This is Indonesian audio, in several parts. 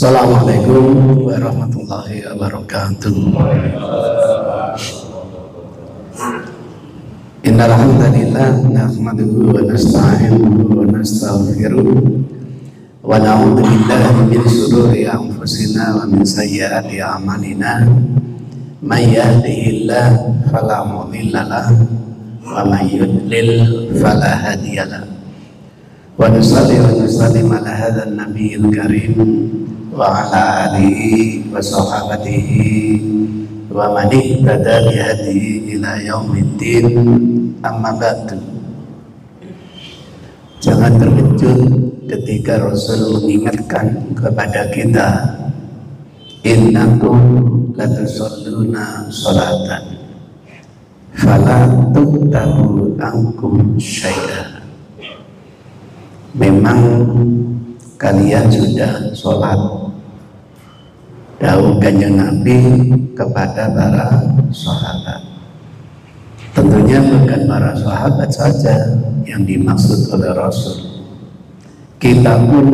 Assalamualaikum warahmatullahi wabarakatuh. Innal hamdalillah nahmaduhu wa nasta'inuhu wa nastaghfiruh wa na'udzu billahi min shururi anfusina wa min sayyiati a'malina. May yahdihillahu fala mudilla lahu wa may yudlil fala hadiya lahu. Wa nusalli wa nusallim ala hadzal nabiyil karim wa ala alihi wa sahabatihi wa man ihtada bi hadihi ila yaumiddin. Amma ba'du. Jangan terkejut ketika Rasul mengingatkan kepada kita, innakum latusalluna sholatan fala tuktabu ankum syai'a. Memang kalian sudah sholat, dawuh Kanjeng Nabi kepada para sahabat. Tentunya bukan para sahabat saja yang dimaksud oleh Rasul. Kita pun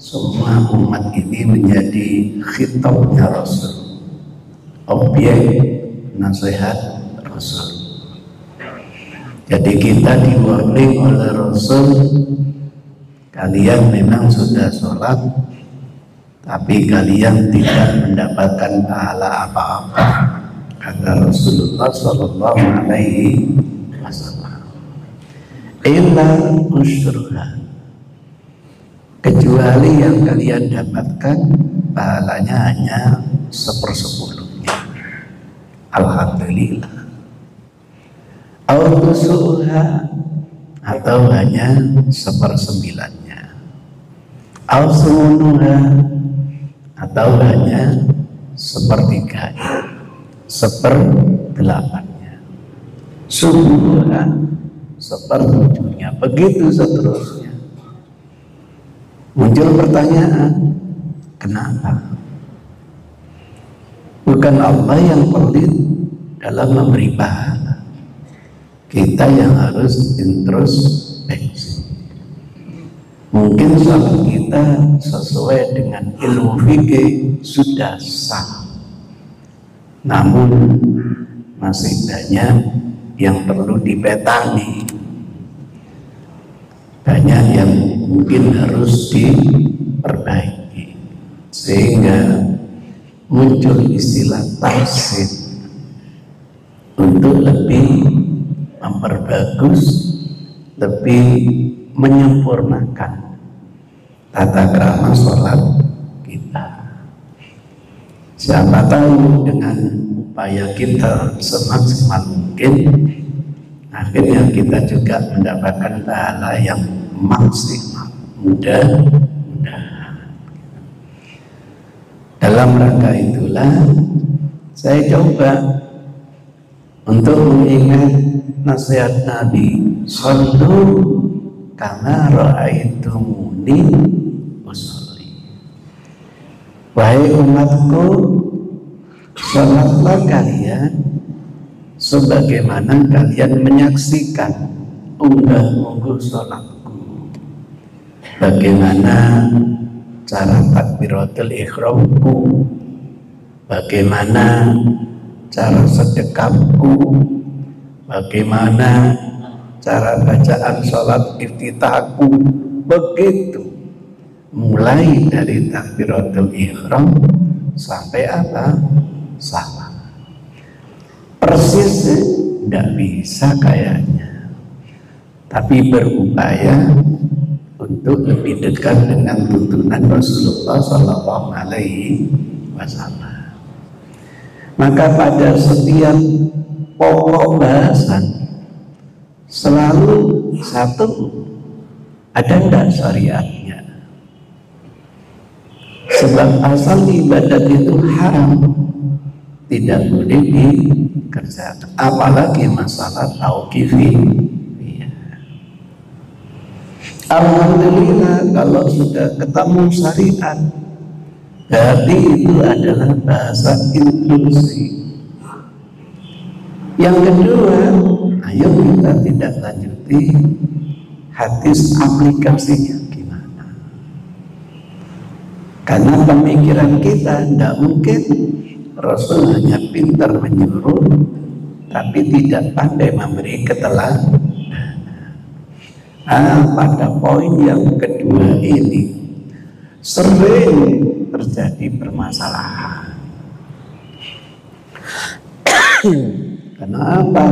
semua umat ini menjadi khitabnya Rasul, objek nasihat Rasul. Jadi kita di-warning oleh Rasul, kalian memang sudah sholat, tapi kalian tidak mendapatkan pahala apa-apa, kata Rasulullah Sallallahu Alaihi Wasallam. Illa usyruha, kecuali yang kalian dapatkan pahalanya hanya 1/10-nya. Alhamdulillah. Autusuha, atau hanya 1/9-nya. Al-sunuha, atau hanya 1/3-nya, 1/8-nya. Subuha, 1/7-nya. Begitu seterusnya. Muncul pertanyaan, kenapa? Bukan Allah yang pelit dalam memberi pahala, kita yang harus introspeksi. Mungkin sholat kita sesuai dengan ilmu fikih sudah sah, namun masih banyak yang perlu dipetani, banyak yang mungkin harus diperbaiki, sehingga muncul istilah tafsir untuk lebih memperbagus, lebih menyempurnakan tata krama sholat kita. Siapa tahu dengan upaya kita semaksimal mungkin, akhirnya kita juga mendapatkan pahala yang maksimal. Mudah-mudahan. Dalam rangka itulah saya coba untuk mengingat nasihat Nabi, shollu kama ra'aitumuni usolli. Wahai umatku, sholatlah kalian sebagaimana kalian menyaksikan unggah-ungguh sholatku. Bagaimana cara takbiratul ihramku, bagaimana cara sedekahku, bagaimana cara bacaan sholat iftitahku. Begitu, mulai dari takbiratul ihram sampai apa? Salam. Persis tidak bisa kayaknya, tapi berupaya untuk lebih dekat dengan tuntunan Rasulullah Sallallahu Alaihi Wasallam. Maka pada setiap pokok bahasan selalu satu, ada enggak syariatnya? Sebab asal ibadat itu haram, tidak boleh dikerjakan, apalagi masalah tauqifi. Alhamdulillah kalau sudah ketemu syariat, berarti itu adalah bahasa inklusi. Yang kedua, ayo kita tidak lanjuti hadis aplikasinya gimana. Karena pemikiran kita tidak mungkin Rasul hanya pintar menyuruh tapi tidak pandai memberi keteladan. Pada poin yang kedua ini sering terjadi permasalahan. Kenapa?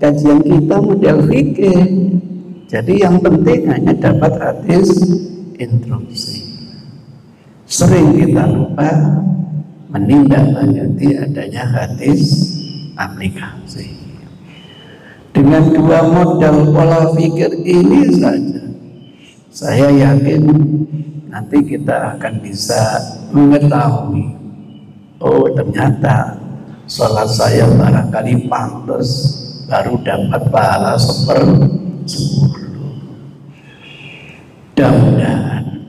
Kajian kita model fikih, jadi yang penting hanya dapat hadis instruksi. Sering kita lupa menindaklanjuti adanya hadis aplikasi. Dengan dua modal pola pikir ini saja, saya yakin nanti kita akan bisa mengetahui, oh ternyata sholat saya barangkali pantas baru dapat pahala 1/10. Mudah-mudahan.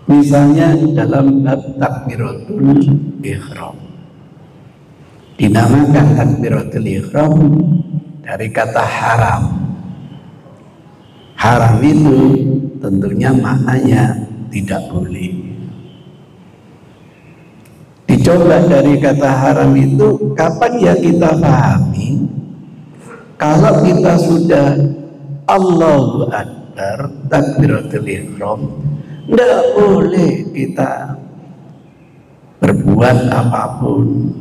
Misalnya dalam bab takbiratul ihram, dinamakan takbiratul ihram dari kata haram. Haram itu tentunya maknanya tidak boleh. Dicoba dari kata haram itu kapan ya kita pahami? Kalau kita sudah Allahu Akbar takbiratul ihram, tidak boleh kita berbuat apapun,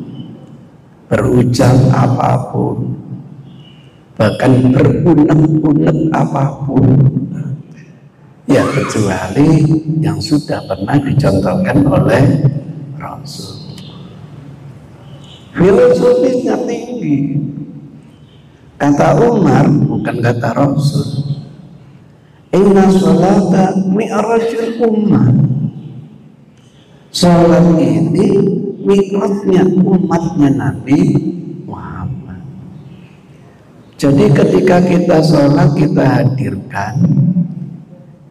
berucap apapun, bahkan berunek-unek apapun, ya kecuali yang sudah pernah dicontohkan oleh Rasul. Filosofisnya tinggi. Kata Umar, bukan kata Rasul. Inna sholata mi'rajul ummah. Sholat ini mi'rajnya umatnya Nabi Muhammad. Jadi ketika kita sholat, kita hadirkan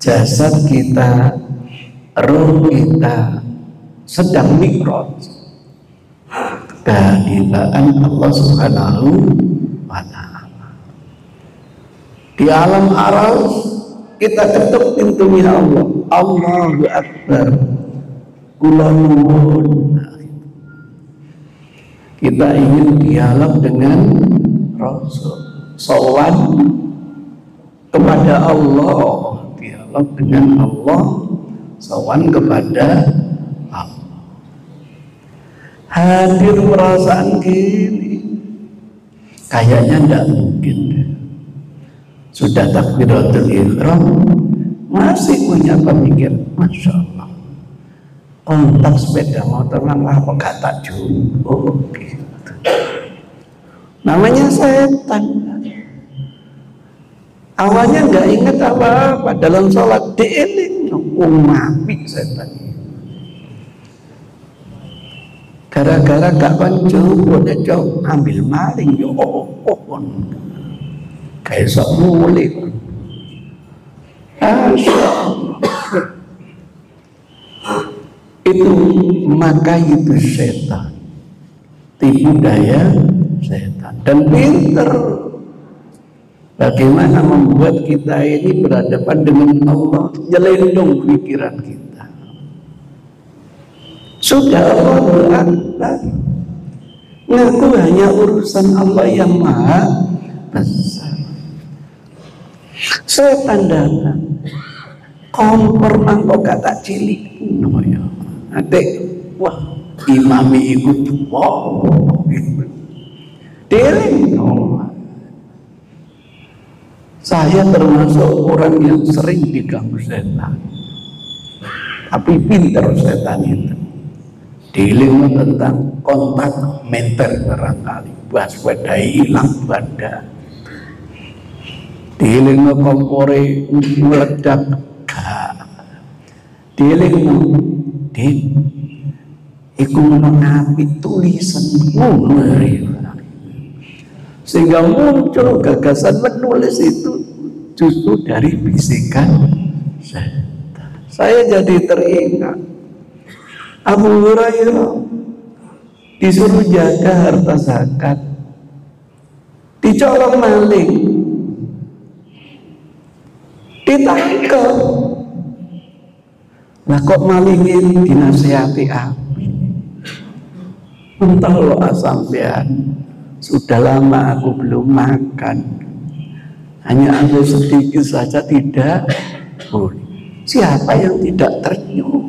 jasad kita, roh kita sedang mi'raj kehadiran Allah Subhanahu wa ta'ala. Di alam aras kita ketuk pintunya Allah, Allahu Akbar, kula nuwun. Kita ingin dialog dengan Rasul, sowan kepada Allah, dialog dengan Allah, sowan kepada Allah. Hadir perasaan gini, kayaknya tidak mungkin. Sudah takbiratul ihram masih punya pemikir, masya Allah, kontak sepeda motor lah apa kata juga, gitu. Namanya setan. Awalnya nggak ingat apa-apa dalam sholat, dieling mati setan. Gara-gara gak pancung, dia coba ambil maling, kayak sok mulai. Itu maka itu setan, tipu daya setan, dan pinter bagaimana membuat kita ini berhadapan dengan Allah, nyelendong pikiran kita. Sudah Allah berakbar, ngaku hanya urusan Allah yang maha besar. Setan datang, kompor mangkok kata cilik, adik, wah imami ikut, wow, deling. Saya termasuk orang yang sering diganggu setan, tapi pintar setan itu. Dealing tentang kontak mental barangkali, sepeda hilang badan. Dealing kompore meledak, dealing iku menapi tulisan sehingga muncul gagasan menulis itu justru dari bisikan setan. Saya jadi teringat Abu Hurairah disuruh jaga harta zakat, dicolong maling, ditangkap. Lah kok malingin dinasihati api? Entah lo sampean, sudah lama aku belum makan, hanya ambil sedikit saja tidak boleh. Siapa yang tidak ternyuh?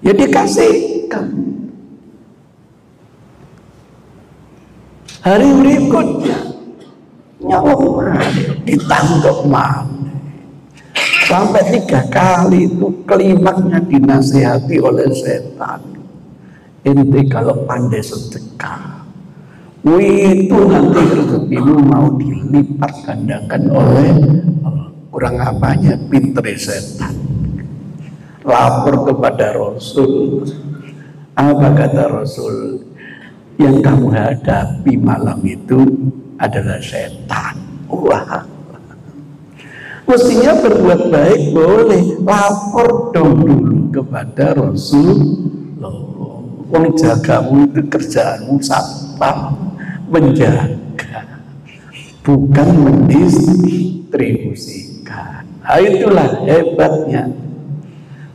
Ya dikasihkan. Hari berikutnya nyawa ditangkap mana? Sampai 3 kali itu klimaknya dinasihati oleh setan. Ente kalau pandai sedekah, itu nanti rezekimu mau dilipat gandakan oleh Allah. Kurang apanya pinter setan. Lapor kepada Rasul. Apa kata Rasul? Yang kamu hadapi malam itu adalah setan. Wah, mestinya berbuat baik boleh, lapor dong dulu kepada Rasulullah. Wong jagamu itu kerjaanmu satpam, menjaga, bukan mendistribusikan. Nah, itulah hebatnya.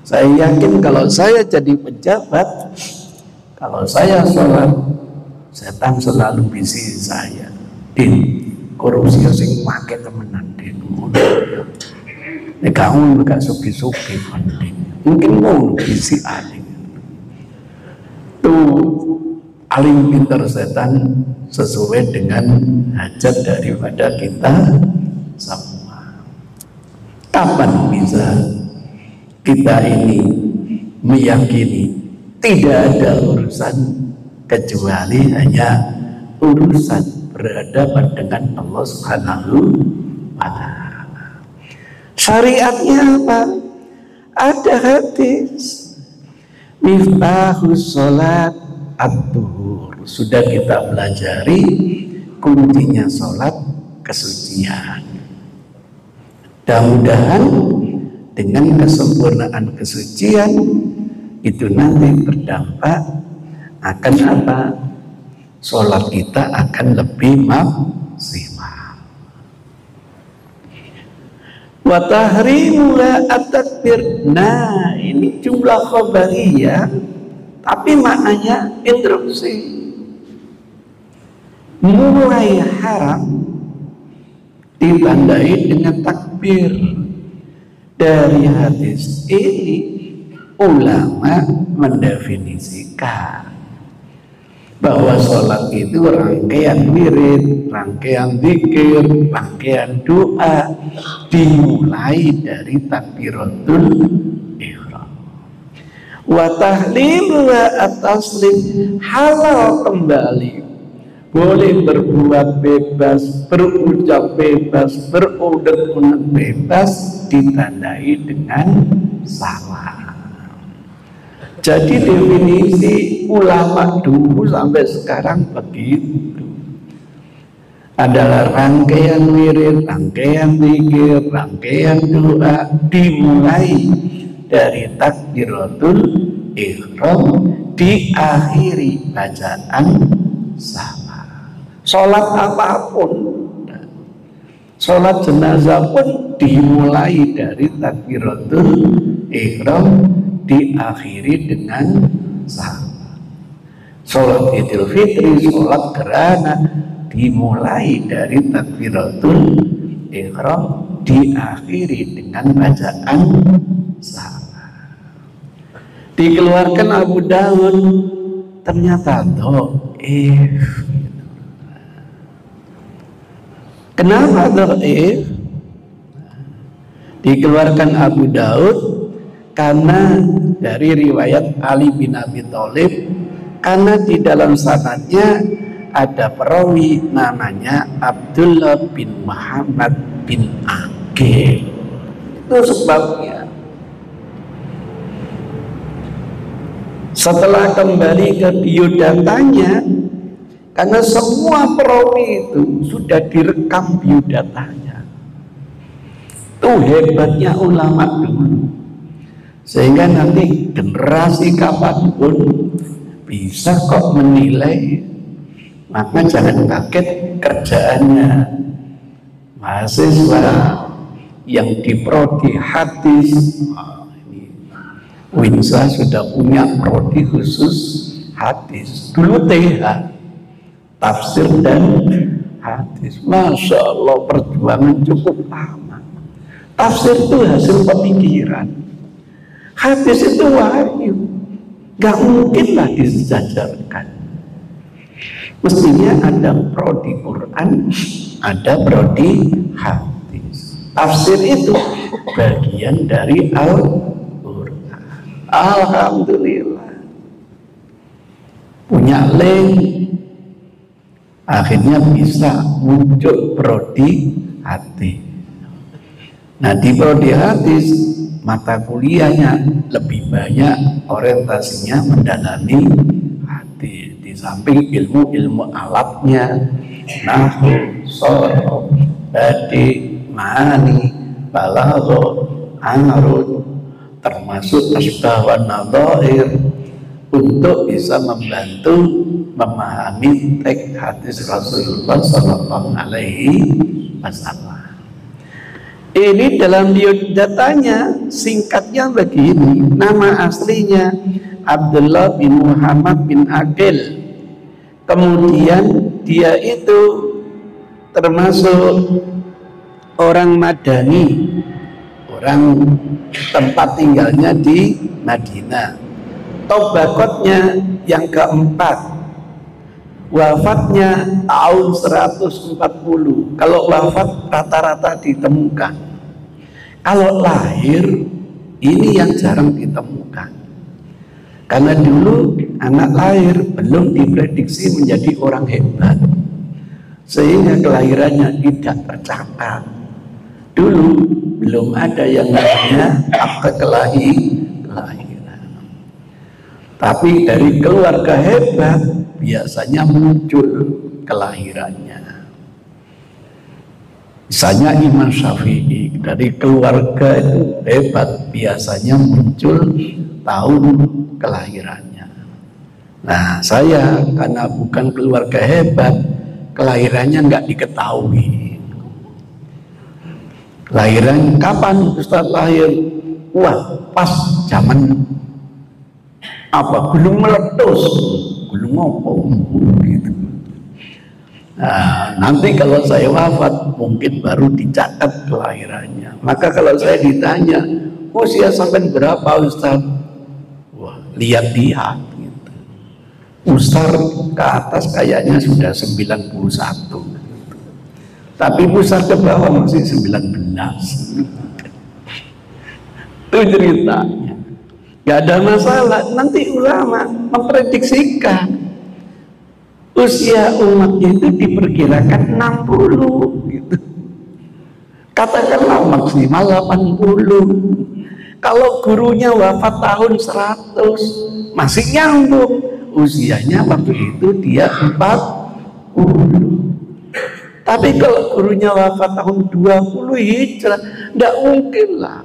Saya yakin kalau saya jadi pejabat, kalau saya sholat, setan selalu bisi saya. Din, korupsi sing pakai temenan din. Nek kamu gak sugi-sugi penting. Mungkin mau bisi aling. Tuh aling pinter setan sesuai dengan hajat daripada kita semua. Kapan bisa kita ini meyakini tidak ada urusan kecuali hanya urusan berhadapan dengan Allah Subhanahu wa ta'ala. Syariatnya apa? Ada hadis Miftahus sholat ad-duhur. Sudah kita pelajari kuncinya sholat kesucian. Mudah-mudahan dengan kesempurnaan kesucian itu nanti berdampak akan apa? Sholat kita akan lebih maksimal. Wa tahrimu la at-takbir. Nah, ini jumlah khabariyah tapi maknanya instruksi. Mulai haram ditandai dengan takbir. Dari hadis ini ulama mendefinisikan bahwa sholat itu rangkaian wirid, rangkaian zikir, rangkaian doa, dimulai dari takbiratul ihram. Wa tahlil wa at-taslim, halal kembali, boleh berbuat bebas, berucap bebas, berunek-unek bebas, ditandai dengan salam. Jadi definisi ulama dulu sampai sekarang begitu. Adalah rangkaian wirid, rangkaian zikir, rangkaian doa dimulai dari takbiratul ihram, diakhiri bacaan salam. Sholat apapun, sholat jenazah pun dimulai dari takbiratul ihram, diakhiri dengan salam. Sholat Idul Fitri, sholat gerhana dimulai dari takbiratul ihram, diakhiri dengan bacaan salam. Dikeluarkan Abu Daud, ternyata dhaif. Kenapa dhaif? Dikeluarkan Abu Daud karena dari riwayat Ali bin Abi Thalib, karena di dalam sanadnya ada perawi namanya Abdullah bin Muhammad bin Aqil. Itu sebabnya. Setelah kembali ke biodatanya, karena semua perawi itu sudah direkam biodatanya. Itu hebatnya ulama dulu. Sehingga nanti generasi kapanpun bisa kok menilai. Maka jangan kaget kerjaannya mahasiswa yang di prodi hadis. Ini Winsa sudah punya prodi khusus hadis. Dulu TH, tafsir dan hadis. Masya Allah, perjuangan cukup lama. Tafsir itu hasil pemikiran, hadis itu wahyu, gak mungkinlah disejajarkan. Mestinya ada prodi Quran, ada prodi hadis. Tafsir itu bagian dari Al-Quran. Alhamdulillah, punya link, akhirnya bisa muncul prodi hadis. Nah, di prodi hadis mata kuliahnya lebih banyak orientasinya mendalami hadis. Di samping ilmu-ilmu alatnya, nahwu, sharh, badi, ma'ani, balaghah, arud, termasuk asbah wa nadhair, untuk bisa membantu memahami teks hadis Rasulullah Sallallahu Alaihi Wasallam. Ini dalam biodatanya singkatnya begini, nama aslinya Abdullah bin Muhammad bin Aqil. Kemudian dia itu termasuk orang Madani, orang tempat tinggalnya di Madinah. Tobakotnya yang keempat, wafatnya tahun 140. Kalau wafat rata-rata ditemukan. Kalau lahir ini yang jarang ditemukan. Karena dulu anak lahir belum diprediksi menjadi orang hebat, sehingga kelahirannya tidak tercatat. Dulu belum ada yang namanya akte kelahiran. Tapi dari keluarga hebat biasanya muncul kelahirannya. Misalnya Imam Syafi'i, dari keluarga itu hebat biasanya muncul tahun kelahirannya. Nah, saya karena bukan keluarga hebat, kelahirannya nggak diketahui. Kelahiran kapan Ustaz lahir? Wah, pas zaman apa? Gunung meletus, gunung apa? Gitu. Nah, nanti kalau saya wafat mungkin baru dicatat kelahirannya. Maka kalau saya ditanya usia sampai berapa Ustaz? Wah, lihat-lihat gitu. Pusar ke atas kayaknya sudah 91 gitu. Tapi pusar ke bawah masih 19. Itu ceritanya. Gak ada masalah. Nanti ulama memprediksikan usia umatnya itu diperkirakan 60 gitu. Katakanlah maksimal 80. Kalau gurunya wafat tahun 100 masih nyambung. Usianya waktu itu dia 40. Tapi kalau gurunya wafat tahun 20 hijrah, tidak mungkin lah,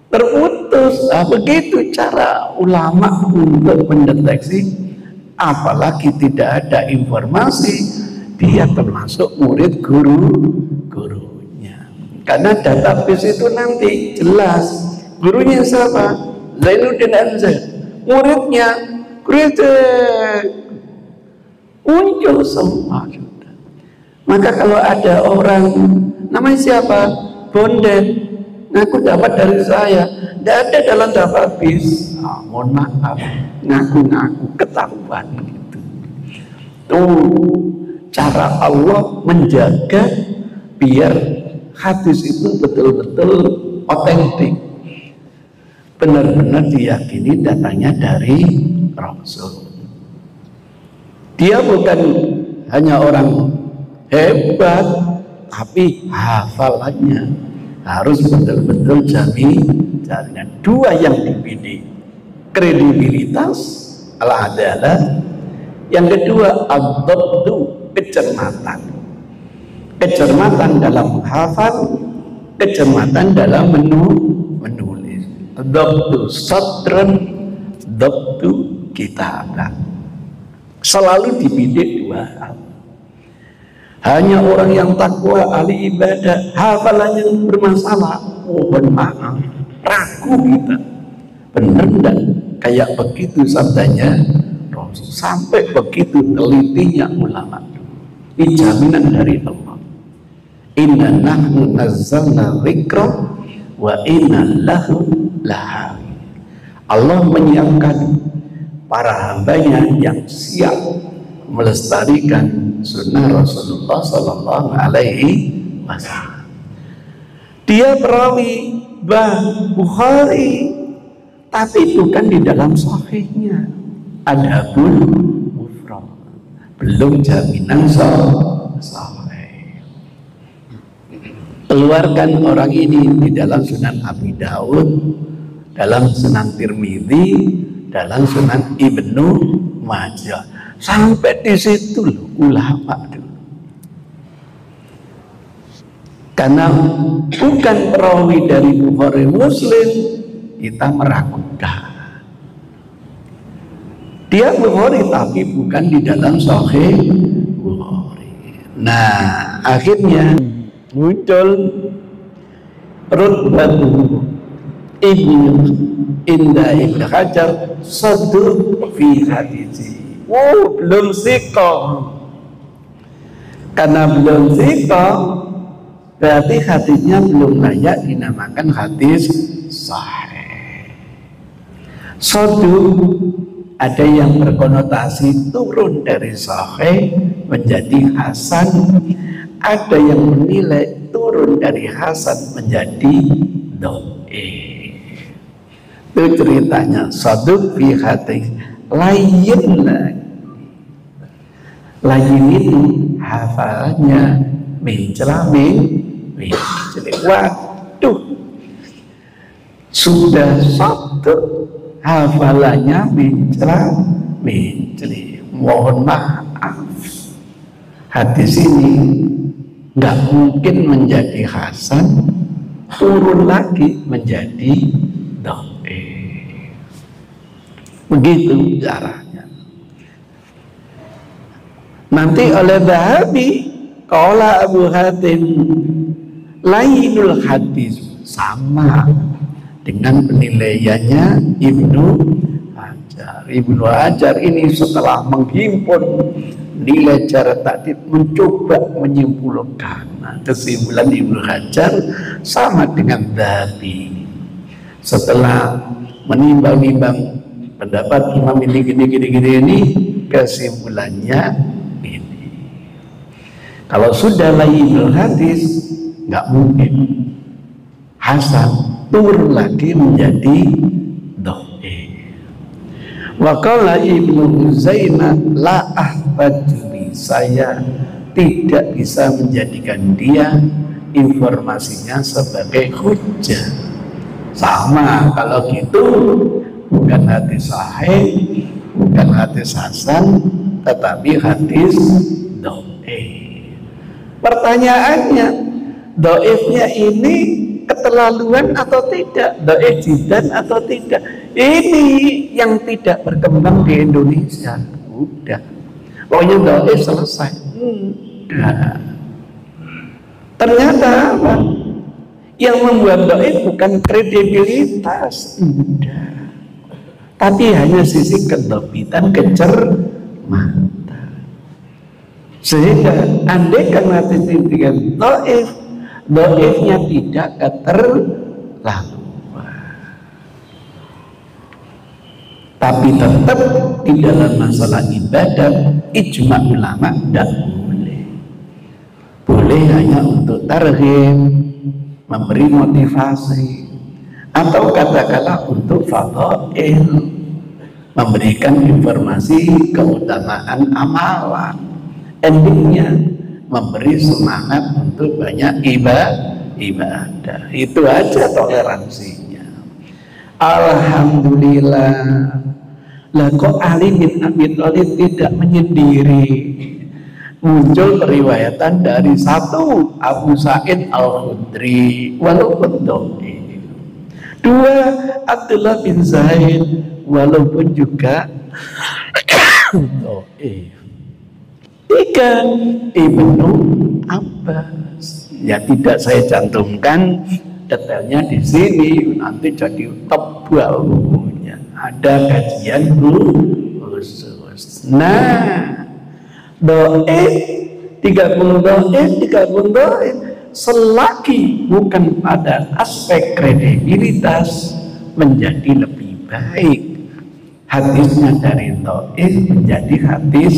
terputus. Nah, begitu cara ulama untuk mendeteksi. Apalagi tidak ada informasi dia termasuk murid gurunya. Karena database itu nanti jelas gurunya siapa, Zainuddin Anzar, muridnya kritik, muncul semua sudah. Maka kalau ada orang namanya siapa, Bondet, ngaku dapat dari saya, tidak ada dalam database. Mohon maaf, ngaku-ngaku ketahuan gitu. Tuh cara Allah menjaga biar hadis itu betul-betul otentik, benar-benar diyakini datangnya dari Rasul. Dia bukan hanya orang hebat, tapi hafalannya harus betul-betul jaminan. Dua yang dipilih, kredibilitas, al-adalah. Yang kedua, ad-dabtu, kecermatan. Kecermatan dalam hafal, kecermatan dalam menulis. Ad-dabtu sadran, dabtu kitabah. Selalu dibidik dua hal. Hanya orang yang takwa, ahli ibadah, hafalannya bermasalah. Mohon maaf, ragu kita. Benar enggak? Kayak begitu sabdanya Rasul. Sampai begitu telitinya ulama. Ini jaminan dari Allah. Inna nahnu nazzalna dzikra wa inna lahu lahafidz. Allah menyiapkan para hambanya yang siap melestarikan sunnah Rasulullah Sallallahu Alaihi Wasallam. Dia perawi Bukhari, tapi bukan di dalam sahihnya. Adabul mufrad, belum jaminan sahih. Keluarkan orang ini di dalam Sunan Abi Daud, dalam Sunan Tirmidzi, dalam Sunan Ibnu Majah. Sampai di situ loh ulama dulu. Karena bukan perawi dari Bukhari Muslim, kita meragukan. Dia Bukhari tapi bukan di dalam Sahih Bukhari. Nah, akhirnya muncul Rutbatu Ibnu Ibnu Hajar saduq fi hadisi. Belum siqah. Karena belum siqah, berarti hadisnya belum layak dinamakan hadis sahih. Saduq ada yang berkonotasi turun dari sahih menjadi hasan, ada yang menilai turun dari hasan menjadi dhaif. Itu ceritanya saduq fi hadis. Lain itu hafalannya mencelamin. Waduh, sudah satu hafalannya mencelamin. Mohon maaf, hadis ini nggak mungkin menjadi hasan, turun lagi menjadi dhaif. Begitu caranya. Nanti oleh Dhahabi, qala Abu Hatim, lainul hadis, sama dengan penilaiannya Ibnu Hajar. Ibnu Hajar ini setelah menghimpun nilai cara takdir, mencoba menyimpulkan. Nah, kesimpulan Ibnu Hajar sama dengan Dhahabi. Setelah menimbang-nimbang pendapat imam ini gini ini, kesimpulannya ini. Kalau sudah lainul hadis, nggak mungkin hasan turun lagi menjadi dhaif. Wa qala Ibnu Huzaimah la ahtajbi, saya tidak bisa menjadikan dia informasinya sebagai hujjah. Sama kalau gitu, bukan hadis sahih, bukan hadis hasan, tetapi hadis dhaif. Pertanyaannya, dhaifnya ini keterlaluan atau tidak? Dhaif jiddan atau tidak? Ini yang tidak berkembang di Indonesia. Udah, pokoknya dhaif selesai. Udah. Ternyata apa? Yang membuat dhaif bukan kredibilitas. Udah. Tapi hanya sisi kedobitan, kecermatan. Sehingga andai kan hadis ini dengan dhaif, dhaifnya tidak keterlaluan. Tapi tetap di dalam masalah ibadah, ijma ulama tidak boleh. Boleh hanya untuk targhib, memberi motivasi, atau katakanlah untuk fadhail, memberikan informasi keutamaan amalan. Endingnya memberi semangat untuk banyak ibadah. Itu aja toleransinya. Alhamdulillah. Lah kok Ali bin Abi Thalib tidak menyendiri? Muncul periwayatan dari satu Abu Sa'id Al-Khudri walaupun dhaif. Dua Abdullah bin Zaid walaupun juga dhaif. Tiga, Ibnu Abbas. Ya tidak saya cantumkan detailnya di sini, nanti jadi tebal bukunya. Ada kajian khusus. Nah, doib 30 doib selagi bukan pada aspek kredibilitas menjadi lebih baik. Hadisnya dari doib menjadi hadis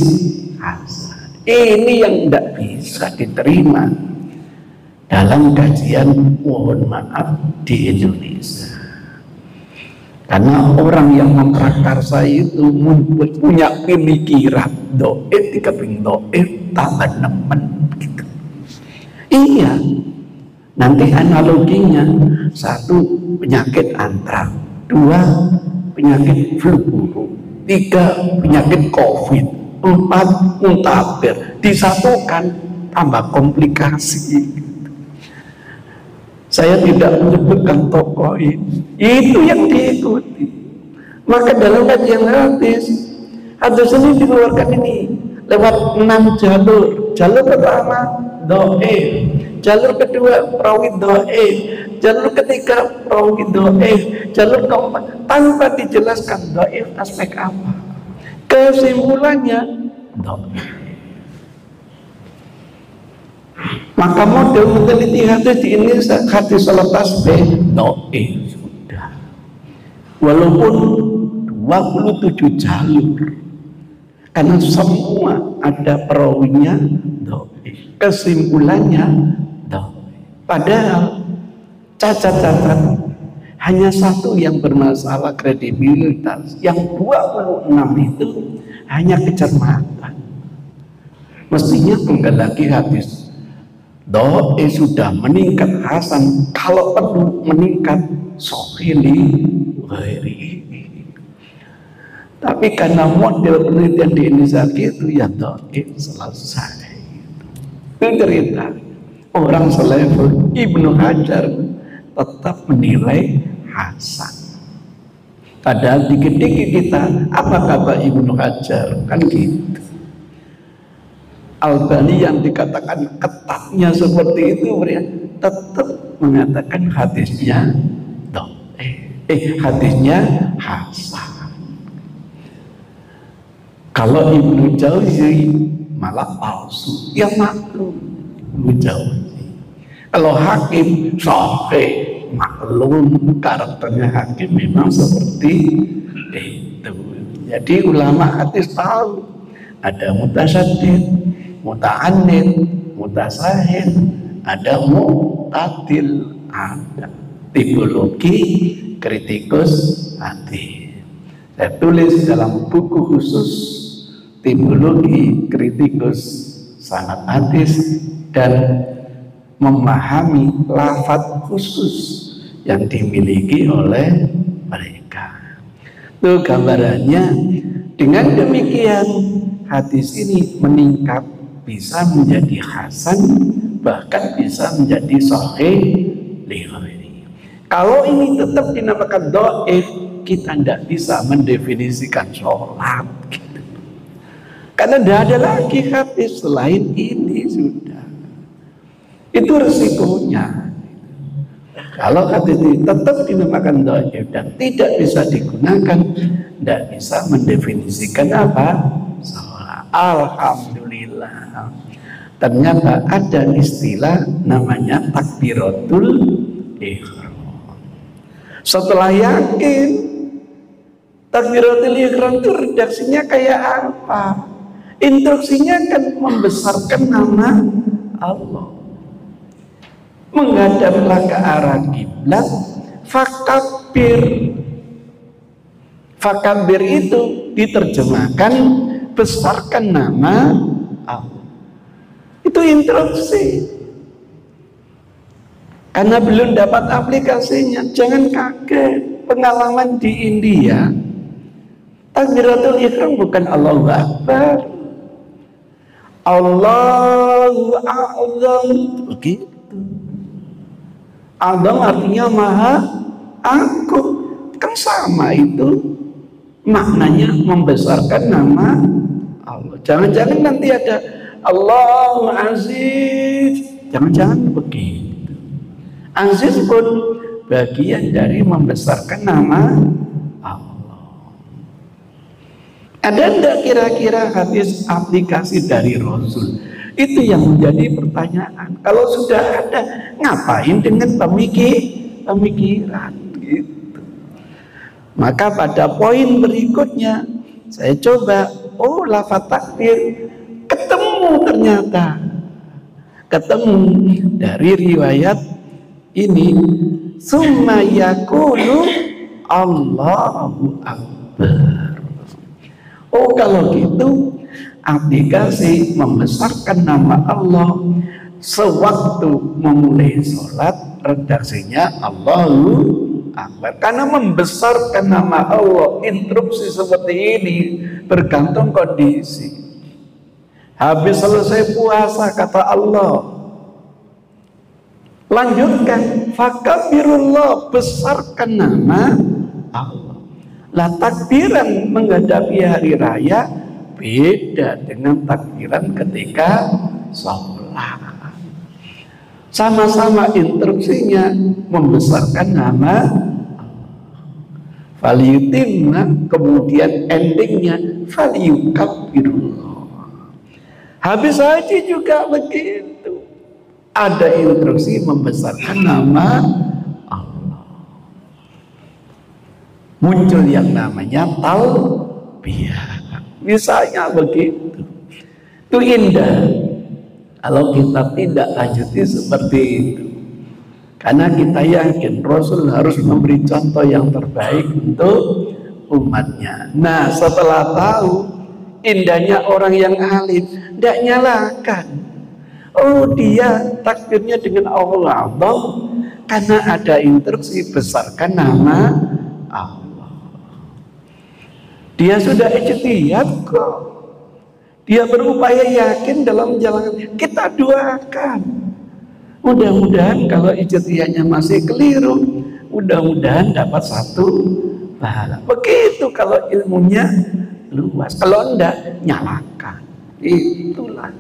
hasan. Ini yang tidak bisa diterima dalam kajian, mohon maaf, di Indonesia. Karena orang yang memprakarsa itu punya pemikiran doib, dikeping doib, tambah nemen gitu. Iya, nanti analoginya, satu penyakit antrak, dua penyakit flu burung, tiga penyakit COVID, empat muntaber, disatukan tambah komplikasi. Saya tidak menyebutkan tokoh ini, itu yang diikuti. Maka dalam kajian hadis ini dikeluarkan ini lewat 6 jalur. Jalur pertama doib, jalur kedua perawi doib, jalur ketiga perawi doib, jalur keempat tanpa dijelaskan doib aspek apa. Kesimpulannya doib. Maka model meneliti hadis di Indonesia, hadis selepas doib sudah. Walaupun 27 jalur, karena semua ada perawinya doib, kesimpulannya doib. Padahal cacat-cacat hanya satu yang bermasalah kredibilitas, yang 26 itu hanya kecermatan. Mestinya enggak lagi hadis doib sudah meningkat hasan, kalau perlu meningkat sahih ghairi. Tapi karena model penelitian di Indonesia itu ya doib selesai. Itu cerita orang selevel Ibnu Hajar tetap menilai hasan. Padahal dikit-dikit kita apa kata Ibnu Hajar kan gitu. Albani yang dikatakan ketatnya seperti itu tetap mengatakan hadisnya hadisnya hasan. Kalau Ibnu Jauzi malah palsu, ya maklum Ibnu Jauzi. Kalau Hakim sahih, maklum karakternya Hakim memang seperti itu. Jadi ulama hadis tahu ada mutasyadid, muta'anid, mutasahid, ada mu'tadil, ada tipologi kritikus hadis. Saya tulis dalam buku khusus tipologi kritikus sanad hadis dan memahami lafaz khusus yang dimiliki oleh mereka. Itu gambarannya. Dengan demikian hadis ini meningkat, bisa menjadi hasan, bahkan bisa menjadi sahih lighairi. Kalau ini tetap dinamakan doib, kita tidak bisa mendefinisikan sholat gitu. Karena tidak ada lagi hadis selain ini sudah. Itu resikonya. Kalau hadis ini tetap dinamakan doib dan tidak bisa digunakan, tidak bisa mendefinisikan apa? Sholat. Alhamdulillah. Ternyata ada istilah namanya takbiratul ihram. Setelah yakin takbiratul ihram itu redaksinya kayak apa? Instruksinya kan membesarkan nama Allah, menghadaplah ke arah kiblat, fakabir. Fakabir itu diterjemahkan besarkan nama Allah. Itu instruksi. Karena belum dapat aplikasinya, jangan kaget. Pengalaman di India, takbiratul ihram bukan Allahu Akbar, Allahu A'zam, begitu. Azam artinya maha agung, kan sama itu maknanya membesarkan nama Allah. Jangan-jangan nanti ada Allahu Aziz. Jangan-jangan begitu. Aziz pun bagian dari membesarkan nama Allah. Ada enggak kira-kira hadis aplikasi dari Rasul? Itu yang menjadi pertanyaan. Kalau sudah ada, ngapain dengan pemikiran gitu. Maka pada poin berikutnya saya coba, lafaz takbir ketemu ternyata. Ketemu dari riwayat ini, summa yaqulu Allahu Akbar. Kalau gitu aplikasi membesarkan nama Allah sewaktu memulai sholat, redaksinya Allahu Akbar. Karena membesarkan nama Allah, instruksi seperti ini bergantung kondisi. Habis selesai puasa, kata Allah, lanjutkan, fakabirullah, besarkan nama Allah. Lah takbiran menghadapi hari raya beda dengan takbiran ketika sholat. Sama-sama instruksinya membesarkan nama faliyutimna, kemudian endingnya faliyukabirullah. Habis haji juga begitu, ada instruksi membesarkan nama Allah. Muncul yang namanya talbiyah. Misalnya begitu. Itu indah kalau kita tidak lanjuti seperti itu. Karena kita yakin Rasul harus memberi contoh yang terbaik untuk umatnya. Nah, setelah tahu indahnya orang yang alim, tidak nyalakan. Dia takbirnya dengan Allah karena ada instruksi besarkan nama Allah. Dia sudah ijtihad kok. Dia berupaya yakin dalam menjalankan. Kita doakan. Mudah-mudahan kalau ijtihadnya masih keliru, mudah-mudahan dapat satu pahala. Begitu kalau ilmunya luas. Kalau enggak, nyalakan. Itulah.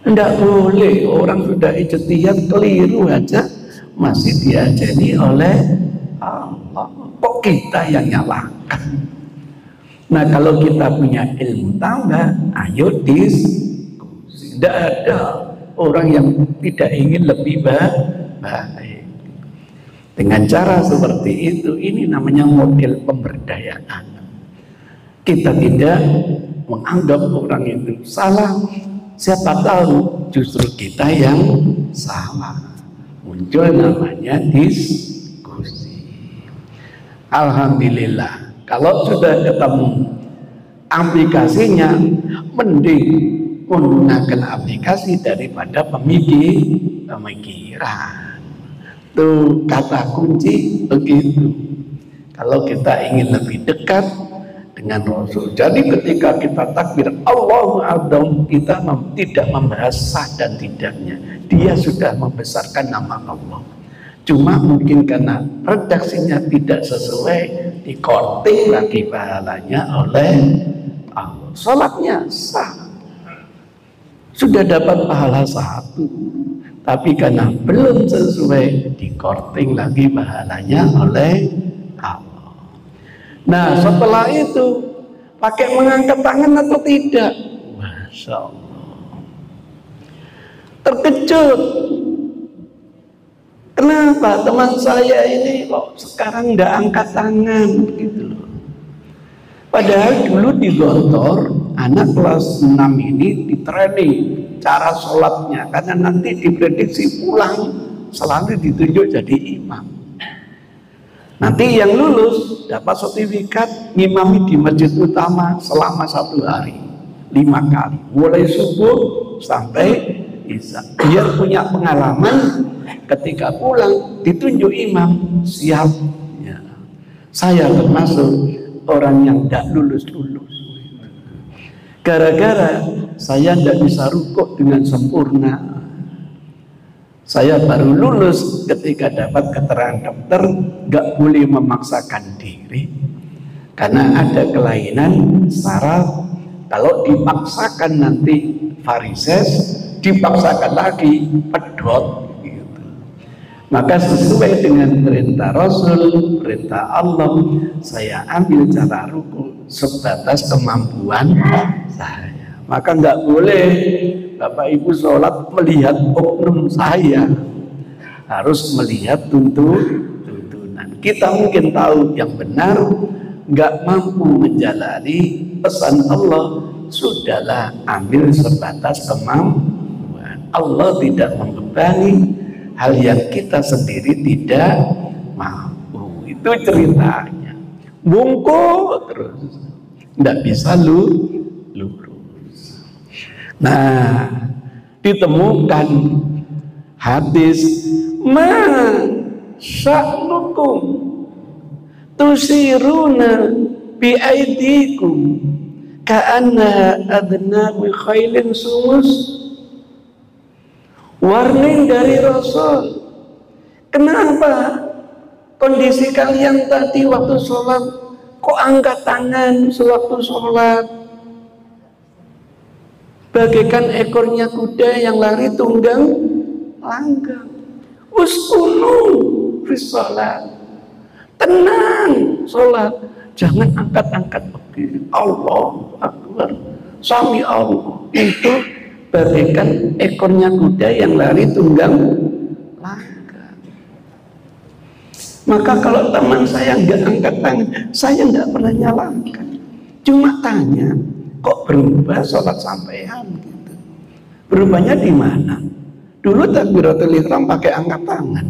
Enggak boleh orang sudah ijtihad keliru aja masih diajeni oleh Allah. Kok kita yang nyalakan? Nah, kalau kita punya ilmu tambah, ayo diskusi. Tidak ada orang yang tidak ingin lebih baik. Dengan cara seperti itu, ini namanya model pemberdayaan. Kita tidak menganggap orang itu salah. Siapa tahu justru kita yang salah. Muncul namanya diskusi. Alhamdulillah. Kalau sudah ketemu aplikasinya, mending menggunakan aplikasi daripada pemikiran. Tuh kata kunci begitu. Kalau kita ingin lebih dekat dengan Rasul. Jadi ketika kita takbir Allahu Akbar, kita tidak membahas sah dan tidaknya. Dia sudah membesarkan nama Allah. Cuma mungkin karena redaksinya tidak sesuai, dikorting lagi pahalanya oleh Allah. Salatnya sah, sudah dapat pahala satu, tapi karena belum sesuai, dikorting lagi pahalanya oleh Allah. Nah, setelah itu pakai mengangkat tangan atau tidak? Masya Allah, terkejut. Kenapa teman saya ini kok sekarang nggak angkat tangan gitu loh? Padahal dulu di Gontor anak kelas 6 ini di training cara sholatnya, karena nanti diprediksi pulang selalu ditunjuk jadi imam. Nanti yang lulus dapat sertifikat ngimami di masjid utama selama 1 hari 5 kali, mulai subuh sampai isya. Biar punya pengalaman, ketika pulang ditunjuk imam, siap ya. Saya termasuk orang yang tidak lulus gara-gara saya tidak bisa rukuk dengan sempurna. Saya baru lulus ketika dapat keterangan dokter gak boleh memaksakan diri karena ada kelainan saraf Kalau dipaksakan nanti varises, dipaksakan lagi pedot gitu. Maka sesuai dengan perintah Rasul, perintah Allah, saya ambil cara ruku sebatas kemampuan saya. Maka nggak boleh Bapak Ibu sholat melihat oknum saya, harus melihat tuntunan. Kita mungkin tahu yang benar, nggak mampu menjalani pesan Allah, sudahlah ambil sebatas kemampuan. Allah tidak membebani hal yang kita sendiri tidak mampu. Itu ceritanya. Bungkuk terus, nggak bisa lurus. Nah, ditemukan hadis ma sya'nukum tusiruna bi aidikum ka'anna adna bi khailin sumus. Warning dari Rasul. Kenapa kondisi kalian tadi waktu sholat kok angkat tangan sewaktu sholat bagaikan ekornya kuda yang lari tunggang langgang. Uskunu fi sholat, tenang sholat, jangan angkat-angkat begini. Allahu Akbar, sami Allah. Itu bagaikan ekornya kuda yang lari tunggang langgang. Maka kalau teman saya nggak angkat tangan, saya nggak pernah nyalakan, cuma tanya, kok berubah sholat sampean gitu? Berubahnya di mana? Dulu takbiratul ihram pakai angkat tangan,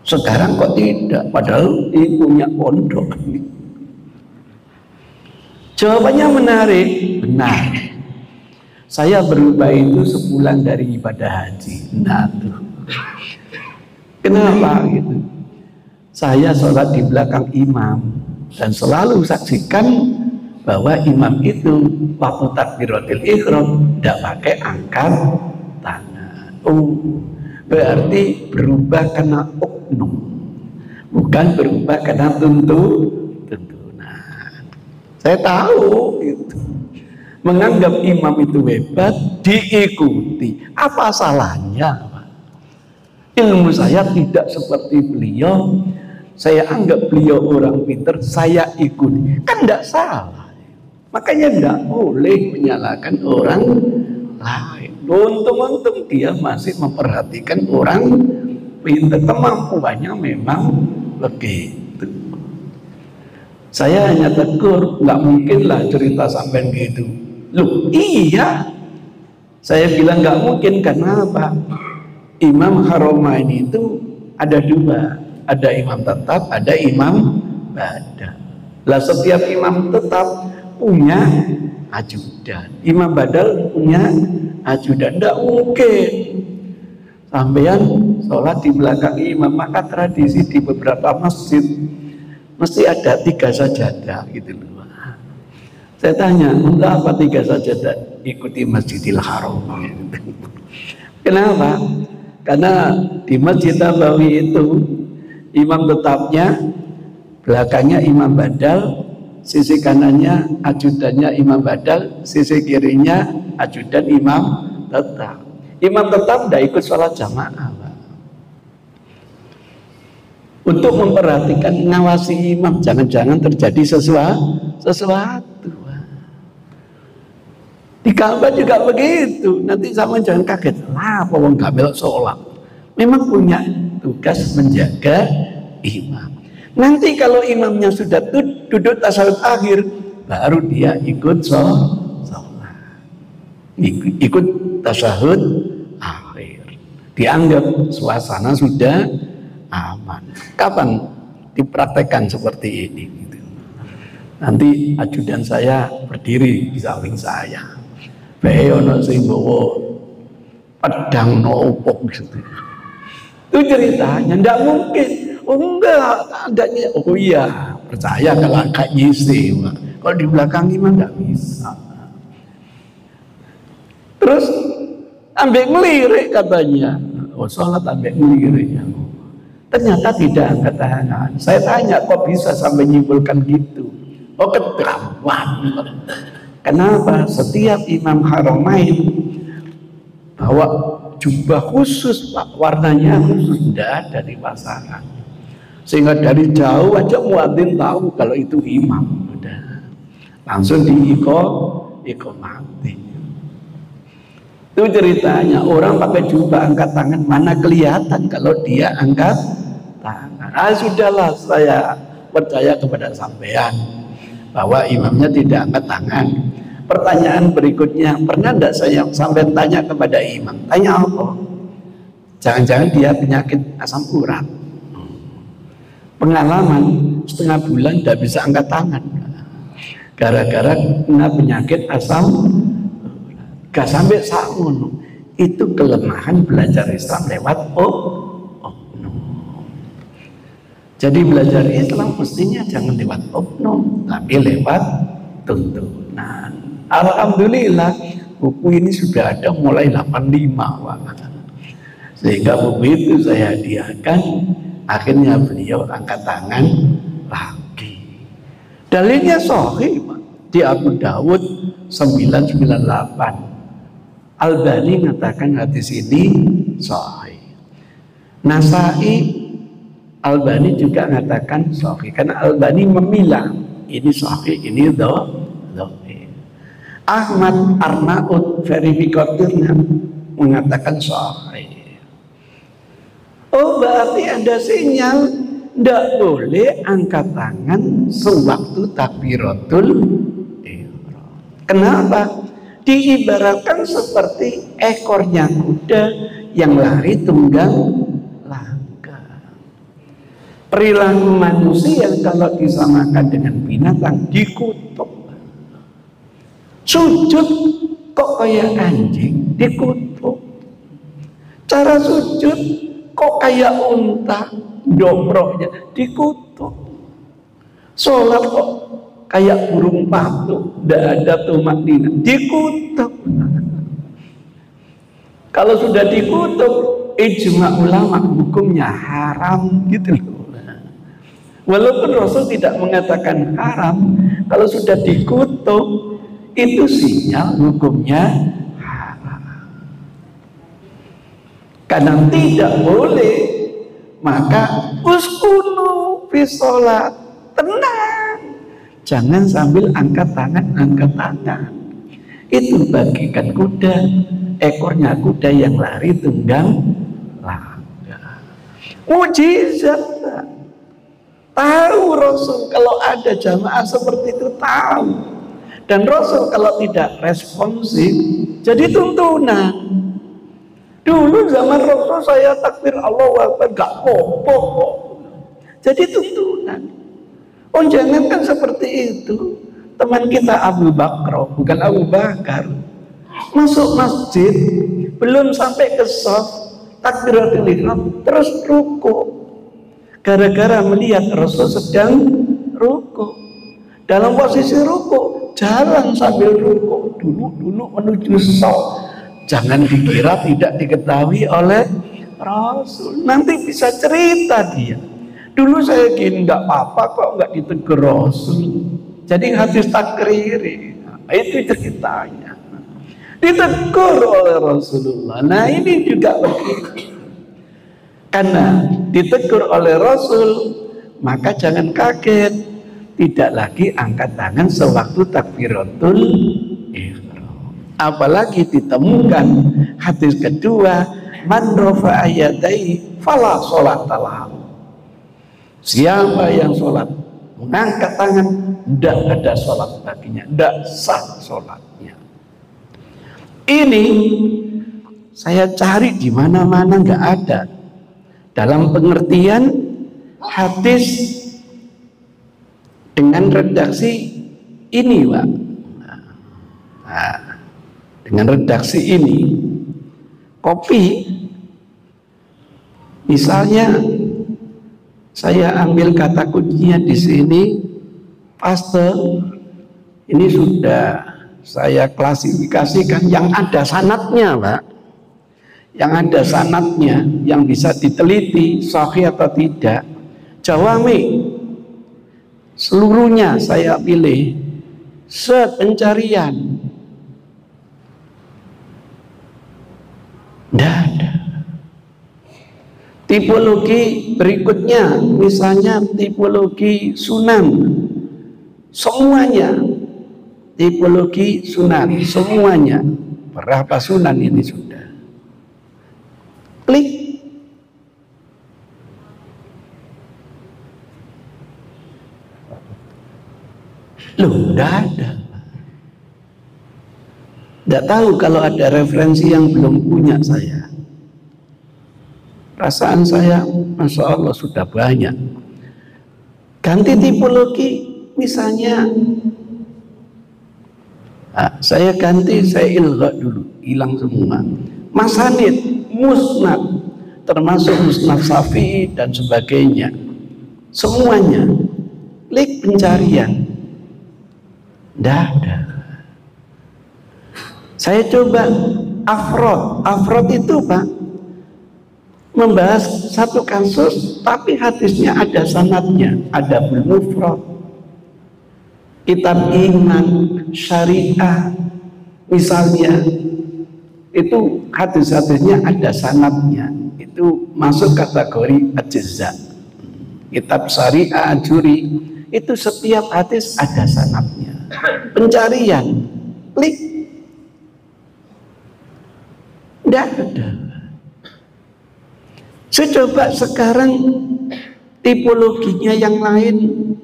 sekarang kok tidak, padahal ini punya pondok. Jawabannya menarik, benar. Saya berubah itu sebulan dari ibadah haji. Nah tuh, kenapa gitu? Saya sholat di belakang imam dan selalu saksikan bahwa imam itu waktu takbiratul ihram tidak pakai angkat tangan. Oh, berarti berubah karena oknum, bukan berubah karena tuntunan. Saya tahu itu. Menganggap imam itu hebat, diikuti. Apa salahnya? Ilmu saya tidak seperti beliau. Saya anggap beliau orang pintar, saya ikuti. Kan tidak salah. Makanya tidak boleh menyalahkan orang lain. Untung-untung dia masih memperhatikan orang pintar. Kemampuannya memang begitu. Saya hanya tegur, nggak mungkin lah cerita sampai gitu. Loh iya, saya bilang nggak mungkin. Karena apa? Imam Haromain itu ada dua, ada imam tetap, ada imam badal. Lah setiap imam tetap punya ajudan, imam badal punya ajudan. Nggak mungkin sampean sholat di belakang imam. Maka tradisi di beberapa masjid mesti ada 3 sajadah gitu loh. Saya tanya, untuk apa 3 sajadah? Ikuti Masjidil Haram. Kenapa? Karena di Masjid Nabawi itu imam tetapnya, belakangnya imam badal, sisi kanannya ajudannya imam badal, sisi kirinya ajudan imam tetap. Imam tetap tidak ikut sholat jamaah, Pak. Untuk memperhatikan, ngawasi imam, jangan-jangan terjadi sesuatu. Di Ka'bah juga begitu. Nanti sama jangan kaget, lah apa wong gak melok sholat. Memang punya tugas menjaga imam. Nanti kalau imamnya sudah duduk tasyahud akhir, baru dia ikut sholat, ikut tasyahud akhir. Dianggap suasana sudah aman. Kapan dipraktekkan seperti ini? Nanti ajudan saya berdiri di samping saya. Beyono sing bawa pedang nopok gitu. Itu ceritanya, ndak mungkin. Oh enggak, adanya. Oh iya, percaya kalau agak nyisi. Kalau di belakang imam nggak bisa. Terus ambek ngelirik katanya. Oh sholat ambek ngelirik. Ternyata tidak angkat tangan. Saya tanya, kok bisa sampai nyimpulkan gitu? Oh keterlaluan. Kenapa? Setiap imam haramain bawa jubah khusus, Pak, warnanya khusus, tidak ada di pasaran. Sehingga dari jauh aja muadzin tahu kalau itu imam. Udah langsung diikomati. Itu ceritanya, orang pakai jubah angkat tangan, mana kelihatan kalau dia angkat tangan. Sudahlah, saya percaya kepada sampean bahwa imamnya tidak angkat tangan. Pertanyaan berikutnya, pernah tidak saya sampai tanya kepada imam? Tanya apa? Jangan-jangan dia penyakit asam urat. Pengalaman setengah bulan tidak bisa angkat tangan. Gara-gara kena penyakit asam urat. Gak sampai sakun. Itu kelemahan belajar Islam lewat oknum. Jadi belajar Islam mestinya jangan lewat oknum, tapi lewat tuntunan. Alhamdulillah buku ini sudah ada mulai 85, Pak. Sehingga buku itu saya hadiahkan. Akhirnya beliau angkat tangan lagi. Dalilnya sahih, Pak. Di Abu Dawud 998. Albani mengatakan hadis ini sahih. Nasai, Albani juga mengatakan sahih. Karena Albani memilah ini sahih, ini dhaif. Ahmad Arnaud verifikatornya mengatakan sahih. Oh, berarti ada sinyal tidak boleh angkat tangan sewaktu takbiratul ihram. Kenapa? Diibaratkan seperti ekornya kuda yang lari tunggang langgang. Perilaku manusia kalau disamakan dengan binatang dikutuk. Sujud kok kayak anjing, dikutuk. Cara sujud kok kayak unta, dobroknya dikutuk. Sholat kok kayak burung patu, tidak ada tumakninah, dikutuk. Kalau sudah dikutuk, ijma ulama hukumnya haram, gitu loh. Walaupun Rasul tidak mengatakan haram, kalau sudah dikutuk, itu sinyal hukumnya haram. Karena tidak boleh, maka uskunu fi sholat, tenang. Jangan sambil angkat tangan. Itu bagikan kuda, ekornya kuda yang lari tunggang langgang. Mujizat. Tahu Rasul kalau ada jamaah seperti itu, tahu. Dan Rasul kalau tidak responsif, jadi tuntunan. Dulu zaman Rasul saya takbir Allahu Akbar gak kopok kok. Jadi tuntunan. Oh, jangan kan seperti itu. Teman kita Abu Bakar, bukan Abu Bakar, masuk masjid belum sampai ke shaf takbiratul ihram terus ruku. Gara-gara melihat Rasul sedang ruku. Dalam posisi ruku, jalan sambil ruku, dulu menuju shaf. Jangan dikira tidak diketahui oleh Rasul. Nanti bisa cerita dia. Dulu saya gini, nggak apa-apa kok, nggak ditegur Rasul. Jadi hadis takriri, itu ceritanya. Ditegur oleh Rasulullah. Nah ini juga begitu. Karena ditegur oleh Rasul, maka jangan kaget. Tidak lagi angkat tangan sewaktu takbiratul ihram. Apalagi ditemukan hadis kedua, man rafa'a yadayhi fala sholata lahu. Siapa yang sholat mengangkat tangan, tidak ada sholat baginya, tidak sah sholatnya. Ini saya cari di mana-mana nggak ada. Dalam pengertian hadis dengan redaksi ini, Pak. Nah, dengan redaksi ini, kopi, misalnya. Saya ambil kata kuncinya di sini, paste. Ini sudah saya klasifikasikan yang ada sanadnya, Pak. Yang ada sanadnya, yang bisa diteliti sahih atau tidak. Jawami, seluruhnya saya pilih. pencarian. Tidak ada. Tipologi berikutnya, misalnya tipologi sunan, semuanya. Tipologi sunan, semuanya. Berapa sunan ini sudah? Klik. Loh, tidak ada. Tidak tahu kalau ada referensi yang belum punya saya. Perasaan saya, Masya Allah sudah banyak. Ganti tipologi, misalnya saya ganti, saya ilgha dulu, hilang semua. Masanid, musnad, termasuk musnad Syafi'i dan sebagainya. Semuanya, klik pencarian. Tidak ada. Saya coba afrod. Afrod itu Pak, membahas satu kasus, tapi hadisnya ada sanadnya, ada mufrad, kitab iman, syariah, misalnya, itu hadis-hadisnya ada sanadnya, itu masuk kategori ajza. Kitab syariah, juri, itu setiap hadis ada sanadnya. Pencarian, klik, tidak ada. Saya coba sekarang tipologinya yang lain,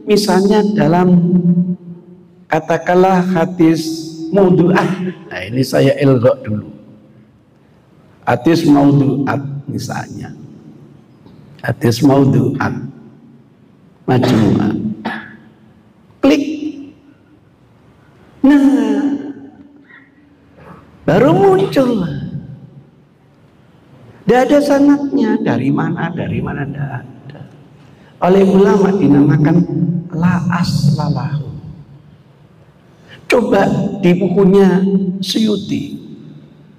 misalnya dalam katakanlah hadis maudhu'ah. Nah ini saya ilgha dulu. Hadis maudhu'ah misalnya. Hadis maudhu'ah. Majmu'ah. Klik. Nah, baru muncul. Tidak ada sanadnya, dari mana tidak ada. Oleh ulama dinamakan la aslalahu. Coba di bukunya Suyuti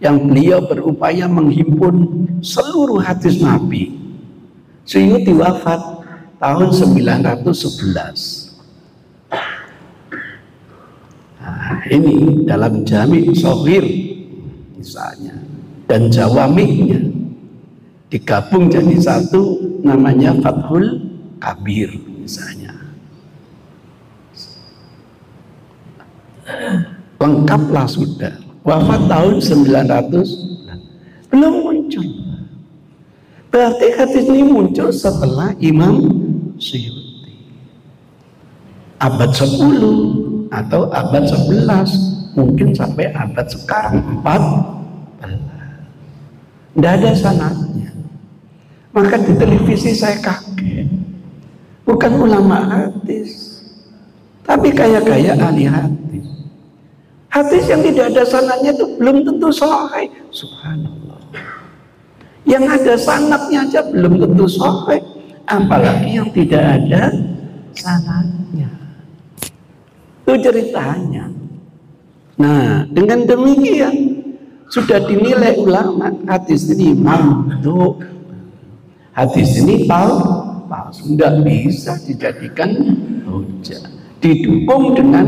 yang beliau berupaya menghimpun seluruh hadis Nabi. Suyuti wafat tahun 911. Nah, ini dalam Jami' Shaghir misalnya dan Jawami'nya digabung jadi satu, namanya Fathul Kabir misalnya. Lengkaplah sudah. Wafat tahun 900, belum muncul. Berarti hadis ini muncul setelah Imam Suyuti. Abad 10 atau abad 11, mungkin sampai abad sekarang 14. Tidak ada sanadnya. Maka di televisi saya kaget. Bukan ulama hadis, tapi kaya-kaya ahli hadis. Hadis yang tidak ada sanadnya itu belum tentu sahih. Subhanallah. Yang ada sanadnya aja belum tentu sahih, apalagi yang tidak ada sanadnya. Itu ceritanya. Nah, dengan demikian sudah dinilai ulama hadis ini maudhu'. Hadis ini palsu, tidak bisa dijadikan hujah. Didukung dengan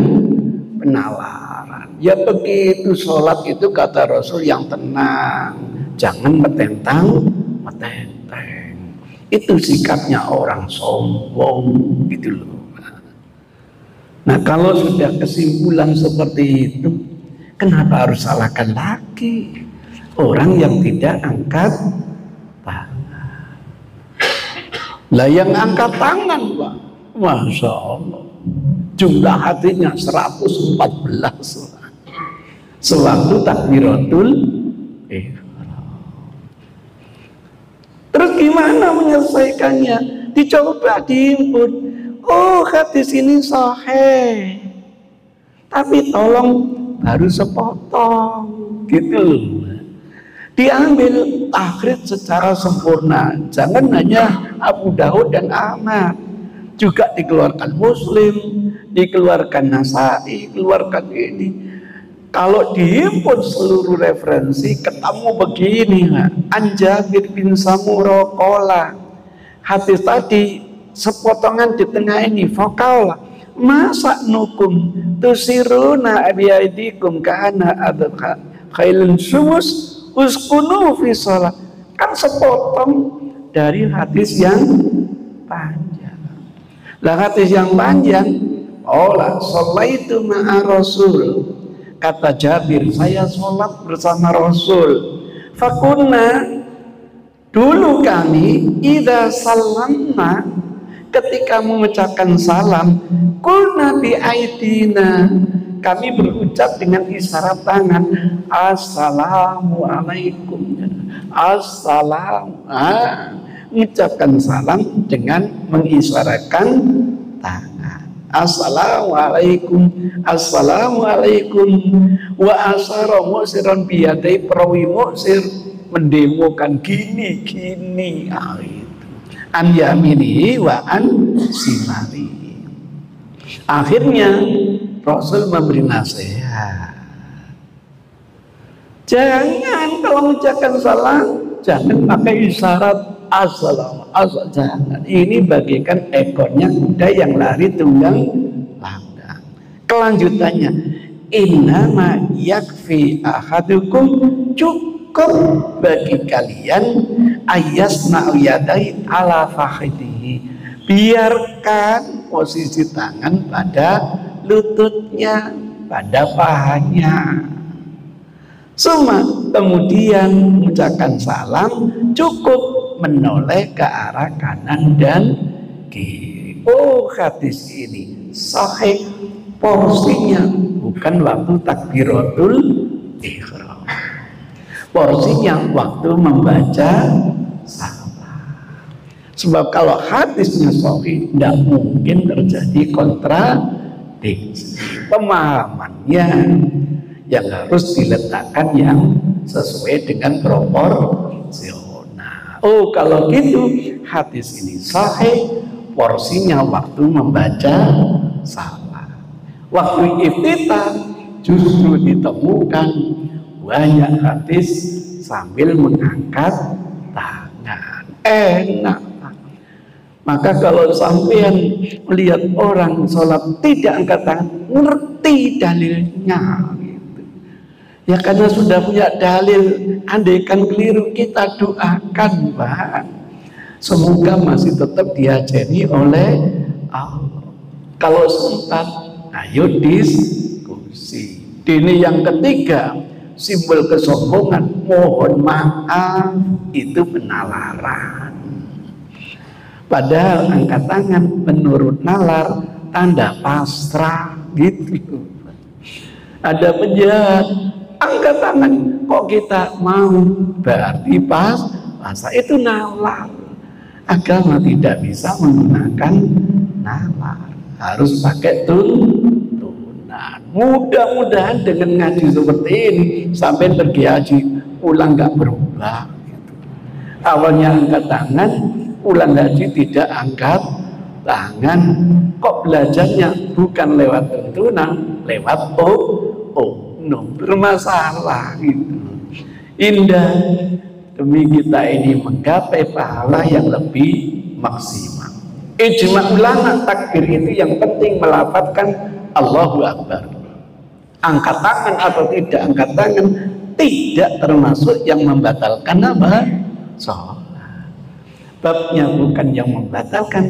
penawaran. Ya begitu sholat itu kata Rasul yang tenang, jangan metentang. Itu sikapnya orang sombong gitu loh. Nah kalau sudah kesimpulan seperti itu, kenapa harus salahkan lagi orang yang tidak angkat tangan? Lah yang angkat tangan Pak, Masya Allah, jumlah hatinya 114 sewaktu takbiratul ihram. Terus gimana menyelesaikannya? Dicoba dihimpun. Oh hadis ini sahih, tapi tolong baru sepotong gitu loh. Diambil takhrid secara sempurna, jangan hanya Abu Daud dan Ahmad, juga dikeluarkan Muslim, dikeluarkan Nasai, keluarkan ini. Kalau dihimpun seluruh referensi ketemu begini, An Jabir bin Samurah qala, hadis tadi sepotongan di tengah ini vokal masa nukum tusiruna biaidikum kana adha khailun sumus uskunu fi shalah. Kan sepotong dari hadis yang panjang. Lah hadis yang panjang, olah sholaitu ma'a Rasul. Kata Jabir, saya sholat bersama Rasul. Fakunna, dulu kami idza salamna, ketika mengucapkan salam, kulna bi aidina, kami berucap dengan isyarat tangan, assalamualaikum. Assalam, mengucapkan salam dengan mengisyaratkan tangan. Assalamualaikum, assalamualaikum. Wa asyara mu'siran biyadai, perawi mu'sir mendemokan gini itu. An yamini wa an simali. Akhirnya Rasul memberi nasihat, jangan kalau mengucapkan salam jangan pakai isyarat assalamu, jangan. Ini bagikan ekornya kuda yang lari tunggang langgang. Kelanjutannya, innama yakfi ahadukum, cukup bagi kalian ayasna'u yadai ala fakhidhi, biarkan posisi tangan pada lututnya, pada pahanya. Kemudian mengucapkan salam, cukup menoleh ke arah kanan dan kiri. Oh, hadis ini sahih, porsinya bukan waktu takbiratul ihram, porsinya waktu membaca salam. Sebab kalau hadisnya sahih, tidak mungkin terjadi kontradiksi. Pemahamannya yang harus diletakkan yang sesuai dengan proporsional. Oh, kalau gitu hadis ini sahih, porsinya waktu membaca salam. Waktu iftitah justru ditemukan banyak hadis sambil mengangkat tangan. Enak. Maka kalau sampean melihat orang sholat tidak angkat tangan, ngerti dalilnya. Ya karena sudah punya dalil, andaikan keliru kita doakan, Pak. Semoga masih tetap diajari oleh Allah. Kalau sempat, ayo diskusi. Ini yang ketiga, simbol kesombongan, mohon maaf, itu penalaran. Padahal angkat tangan menurut nalar tanda pasrah gitu. Ada penjahat, angkat tangan, kok kita mau, berarti pasrah, itu nalar. Agama tidak bisa menggunakan nalar, harus pakai tuntunan. Mudah-mudahan dengan ngaji seperti ini sampai pergi haji pulang nggak berubah gitu. Awalnya angkat tangan, pulang haji tidak angkat tangan. Kok belajarnya bukan lewat tuntunan, lewat bermasalah gitu. Indah demi kita ini menggapai pahala yang lebih maksimal. Ijma ulama takbir itu yang penting melafadzkan Allahu Akbar. Angkat tangan atau tidak angkat tangan tidak termasuk yang membatalkan apa? Sholat. Babnya bukan yang membatalkan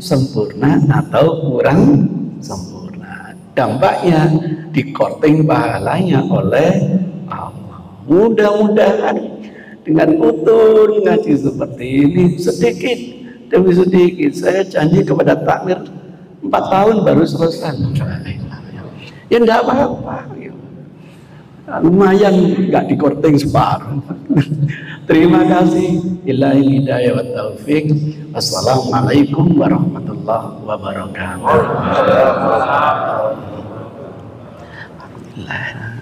sempurna atau kurang sempurna. Dampaknya dikorting pahalanya oleh Allah. Mudah-mudahan dengan utuh ngaji seperti ini sedikit demi sedikit, saya janji kepada takmir 4 tahun baru selesai. Ya enggak apa-apa, lumayan nggak dikorting separuh. Terima kasih. Billahi hidayah wa taufik. Wassalamualaikum warahmatullahi wabarakatuh. Alhamdulillah.